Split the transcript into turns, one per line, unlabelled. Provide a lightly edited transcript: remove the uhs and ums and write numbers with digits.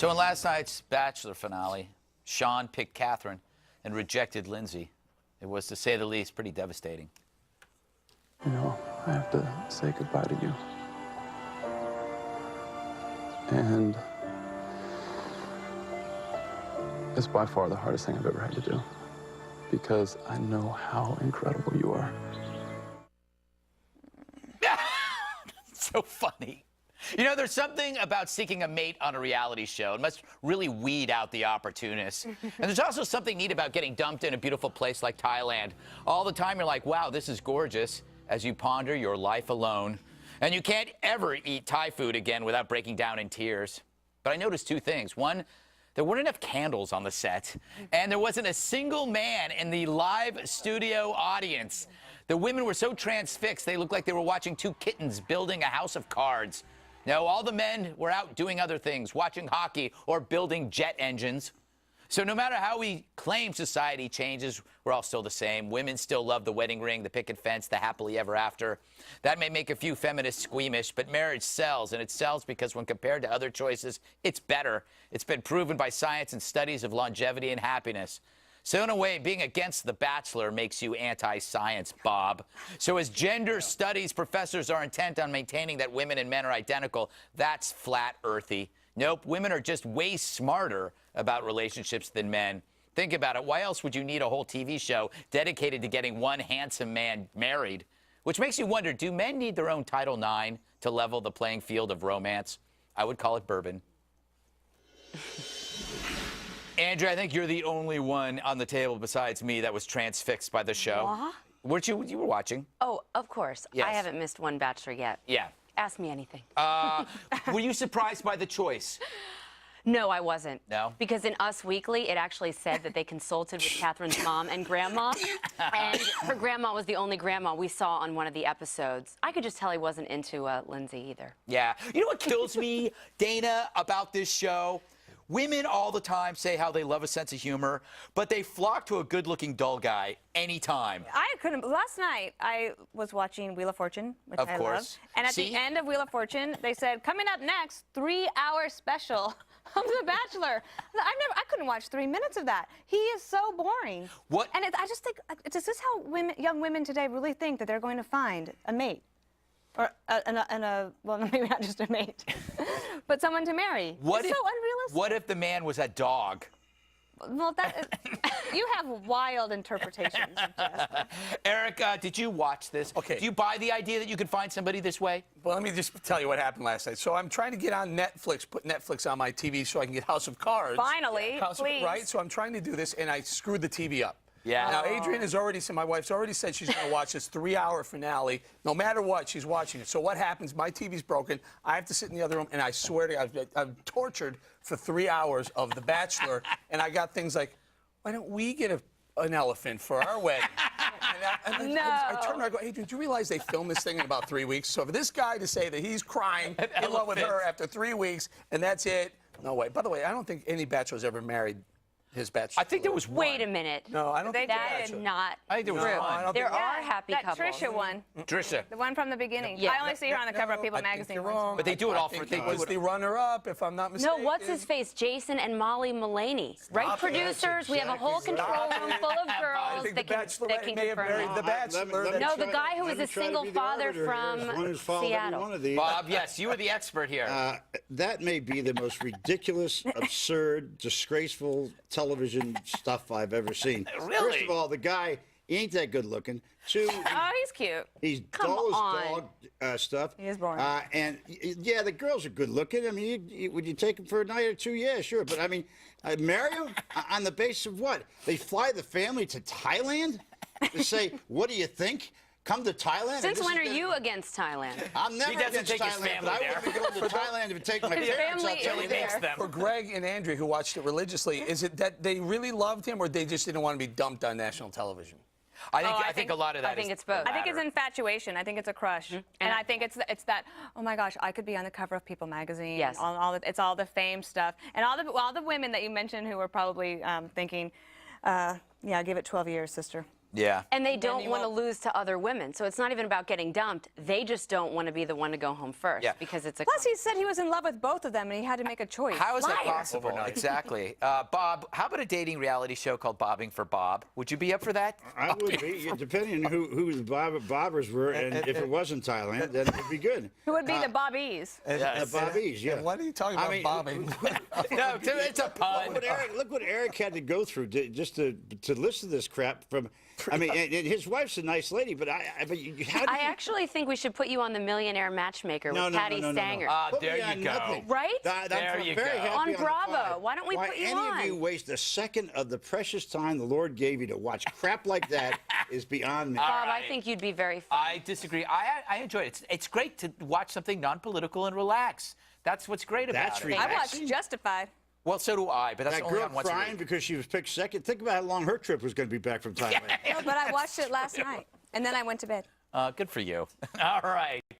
So in last night's Bachelor finale, Sean picked Catherine and rejected Lindsay. It was, to say the least, pretty devastating.
You know, I have to say goodbye to you. And it's by far the hardest thing I've ever had to do, because I know how incredible you are.
So funny. You know, there's something about seeking a mate on a reality show. It must really weed out the opportunists. And there's also something neat about getting dumped in a beautiful place like Thailand. All the time you're like, wow, this is gorgeous, as you ponder your life alone. And you can't ever eat Thai food again without breaking down in tears. But I noticed two things. One, there weren't enough candles on the set, and there wasn't a single man in the live studio audience. The women were so transfixed, they looked like they were watching two kittens building a house of cards. No, all the men were out doing other things, watching hockey or building jet engines. So no matter how we claim society changes, we're all still the same. Women still love the wedding ring, the picket fence, the happily ever after. That may make a few feminists squeamish, but marriage sells, and it sells because when compared to other choices, it's better. It's been proven by science and studies of longevity and happiness. So in a way, being against The Bachelor makes you anti-science, Bob. So as gender studies professors are intent on maintaining that women and men are identical, that's flat earthy. Nope, women are just way smarter about relationships than men. Think about it. Why else would you need a whole TV show dedicated to getting one handsome man married? Which makes you wonder, do men need their own Title IX to level the playing field of romance? I would call it bourbon. Andrew, I think you're the only one on the table besides me that was transfixed by the show. What? You were watching.
Oh, of course.
Yes.
I haven't missed one Bachelor yet.
Yeah.
Ask me anything.
Were you surprised by the choice?
No, I wasn't.
No?
Because in Us Weekly, it actually said that they consulted with Catherine's mom and grandma, and her grandma was the only grandma we saw on one of the episodes. I could just tell he wasn't into Lindsay either.
Yeah. You know what kills me, Dana, about this show? Women all the time say how they love a sense of humor, but they flock to a good-looking dull guy anytime.
I couldn't. Last night, I was watching Wheel of Fortune, which I love. And at the end of Wheel of Fortune, they said, coming up next, 3-hour special of The Bachelor. I couldn't watch 3 minutes of that. He is so boring.
What?
And I just think, is this how young women today really think that they're going to find a mate? Or well, maybe not just a mate, but someone to marry. It's so unrealistic.
What if the man was a dog?
Well, you have wild interpretations of Jasper.
Eric, did you watch this?
Okay.
Do you buy the idea that you could find somebody this way?
Well, let me just tell you what happened last night. So I'm trying to get on Netflix, put Netflix on my TV so I can get House of Cards.
Finally, please.
Right? So I'm trying to do this, and I screwed the TV up.
Yeah.
Now, Adrian has already said, my wife's already said she's going to watch this 3-hour finale. No matter what, she's watching it. So what happens? My TV's broken. I have to sit in the other room, and I swear to God, I'm tortured for 3 hours of The Bachelor. And I got things like, why don't we get an elephant for our wedding? And I turn around and go, Adrian, do you realize they filmed this thing in about 3 weeks? So for this guy to say that he's crying in love with her after 3 weeks, and that's it, no way. By the way, I don't think any Bachelor's ever married his bachelor.
I think there was one.
Wait a minute.
No, I don't think
that is not
I think there was
true.
one.
There are happy
that
couples.
Trisha one.
Trisha.
The one from the beginning.
Yeah.
I only see her on the cover of People
I think
magazine.
you're
once.
wrong.
But they do it all
I
for...
think he was the runner-up, if I'm not mistaken.
No, what's his face? Jason and Molly Mullaney. Right, producers? We have a whole control room full of
I
girls
think
that
the
can
Bachelorette may have married
confirm
the
that.
Bachelor.
No, the guy who was a single father from Seattle.
One of these.
Bob, yes, you were the expert here.
That may be the most ridiculous, absurd, disgraceful television stuff I've ever seen.
Really?
First of all, the guy, he ain't that good looking. Two,
Oh, he's cute.
he's
Come
dull
on.
as dog stuff.
He is boring.
And yeah, the girls are good looking. I mean, would you take them for a night or two? Yeah, sure. But I mean, marry them on the basis of what? They fly the family to Thailand to say, what do you think? Come to Thailand?
Since when are you against Thailand?
I'm never
He doesn't
against
take his
Thailand,
family
but I
there.
wouldn't be going to Thailand if it takes my
His
parents.
family
I'll tell you
is
that.
there.
them.
For Greg and Andrew, who watched it religiously, is it that they really loved him, or they just didn't want to be dumped on national television?
I think a lot of that
I think
is
it's both.
the
I think it's
latter.
infatuation. I think it's a crush. And I think it's that, oh my gosh, I could be on the cover of People magazine.
Yes.
It's all the fame stuff. And all the women that you mentioned who were probably thinking, yeah, give it 12 years, sister.
Yeah.
And they don't want to lose to other women. So it's not even about getting dumped. They just don't want to be the one to go home first because it's a
Plus, he said he was in love with both of them and he had to make a choice.
How is that
Liar.
possible? Exactly. Bob, how about a dating reality show called Bobbing for Bob? Would you be up for that?
I would be, depending on who the bobbers were, and if it was in Thailand, then it'd be good.
Who would be the Bobbies?
Bobbies, yeah.
What are you talking about, bobbing?
No, it's a pun.
Look what Eric had to go through just to listen to this crap from. I mean, and his wife's a nice lady, but I
actually think we should put you on the Millionaire Matchmaker with Patty Stanger.
There you go.
Nothing.
Right?
There you go.
On Bravo. Why don't we put you on?
Why any of you waste a second of the precious time the Lord gave you to watch crap like that is beyond me.
Bob, I think you'd be very fun.
I disagree. I enjoy it. It's great to watch something non-political and relax. That's what's great about it.
I watched Justified.
Well, so do I, but that's
That
only
girl
on once a
crying
week.
because she was picked second. Think about how long her trip was going to be back from Thailand.
No, but I watched it last night, and then I went to bed.
Good for you. All right.